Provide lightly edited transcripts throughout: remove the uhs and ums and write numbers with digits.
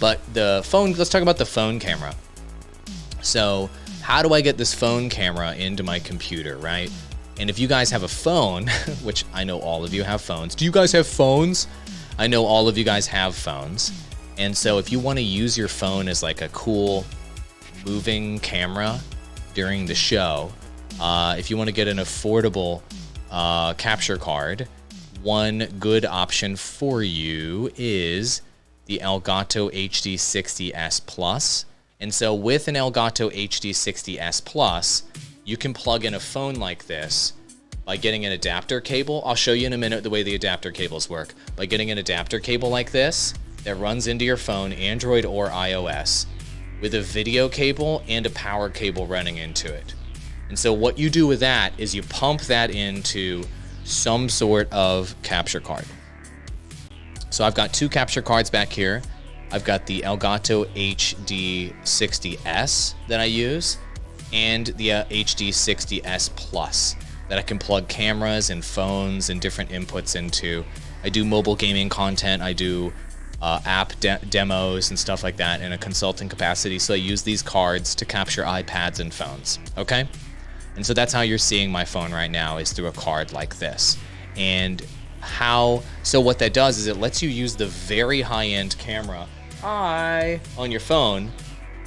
But the phone, let's talk about the phone camera. So how do I get this phone camera into my computer, right? And if you guys have a phone, which I know all of you have phones. Do you guys have phones? I know all of you guys have phones. And so if you want to use your phone as like a cool moving camera during the show, if you want to get an affordable capture card, one good option for you is the Elgato HD60S Plus. And so with an Elgato HD60S Plus, you can plug in a phone like this by getting an adapter cable. I'll show you in a minute the way the adapter cables work. By getting an adapter cable like this that runs into your phone, Android or iOS, with a video cable and a power cable running into it. And so what you do with that is you pump that into some sort of capture card. So I've got two capture cards back here. I've got the Elgato HD60S that I use and the HD60S Plus that I can plug cameras and phones and different inputs into. I do mobile gaming content. I do app demos and stuff like that in a consulting capacity. So I use these cards to capture iPads and phones, okay? And so that's how you're seeing my phone right now, is through a card like this. And so what that does is it lets you use the very high-end camera on your phone,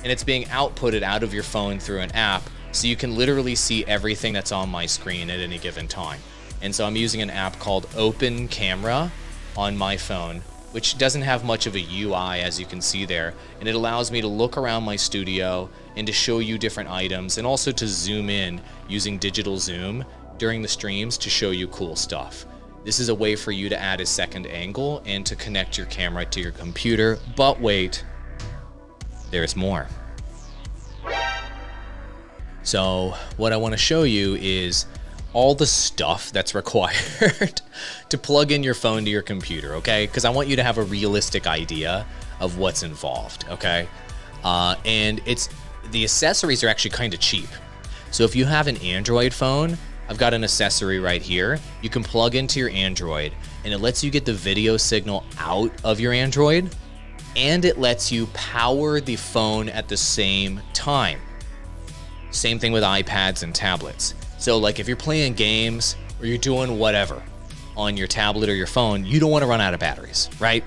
and it's being outputted out of your phone through an app, so you can literally see everything that's on my screen at any given time. And so I'm using an app called Open Camera on my phone, which doesn't have much of a UI, as you can see there, and it allows me to look around my studio and to show you different items, and also to zoom in using digital zoom during the streams to show you cool stuff. This is a way for you to add a second angle and to connect your camera to your computer. But wait, there's more. So what I want to show you is all the stuff that's required to plug in your phone to your computer, okay? Because I want you to have a realistic idea of what's involved, okay? And the accessories are actually kind of cheap. So if you have an Android phone, I've got an accessory right here. You can plug into your Android, and it lets you get the video signal out of your Android, and it lets you power the phone at the same time. Same thing with iPads and tablets. So like if you're playing games or you're doing whatever on your tablet or your phone, you don't want to run out of batteries, right?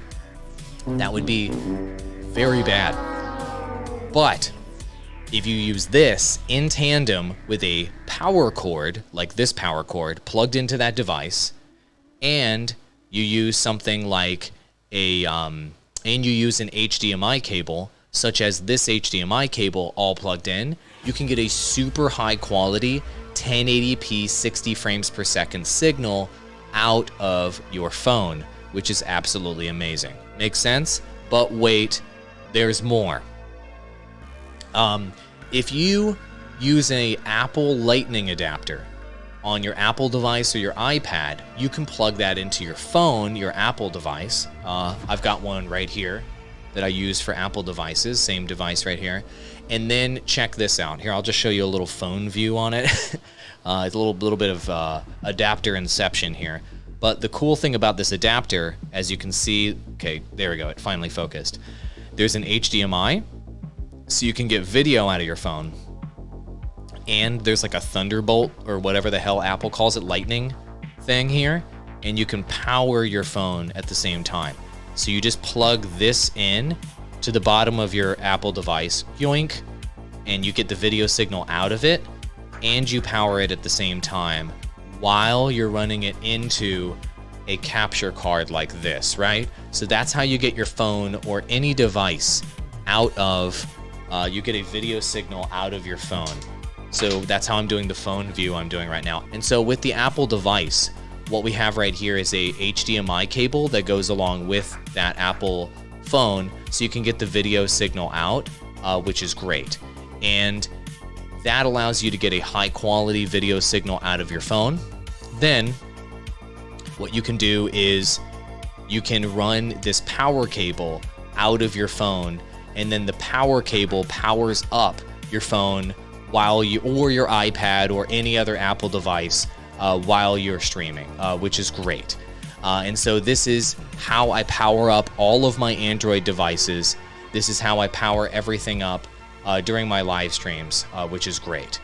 That would be very bad. But if you use this in tandem with a power cord, like this power cord, plugged into that device, and you use something like and you use an HDMI cable, such as this HDMI cable all plugged in, you can get a super high quality 1080p 60 frames per second signal out of your phone, which is absolutely amazing. Makes sense? But wait, there's more. If you use an Apple Lightning adapter on your Apple device or your iPad, you can plug that into your phone, your Apple device. I've got one right here that I use for Apple devices, same device right here. And then check this out. Here, I'll just show you a little phone view on it. It's a little bit of adapter inception here. But the cool thing about this adapter, as you can see, okay, there we go, it finally focused. There's an HDMI, so you can get video out of your phone. And there's like a Thunderbolt, or whatever the hell Apple calls it, lightning thing here. And you can power your phone at the same time. So you just plug this in to the bottom of your Apple device, yoink, and you get the video signal out of it, and you power it at the same time while you're running it into a capture card like this, right? So that's how you get your phone or any device out of, you get a video signal out of your phone. So that's how I'm doing the phone view I'm doing right now. And so with the Apple device, what we have right here is a HDMI cable that goes along with that Apple phone, so you can get the video signal out, which is great. And that allows you to get a high quality video signal out of your phone. Then what you can do is you can run this power cable out of your phone, and then the power cable powers up your phone or your iPad or any other Apple device while you're streaming, which is great. And so this is how I power up all of my Android devices This is how I power everything up during my live streams, which is great.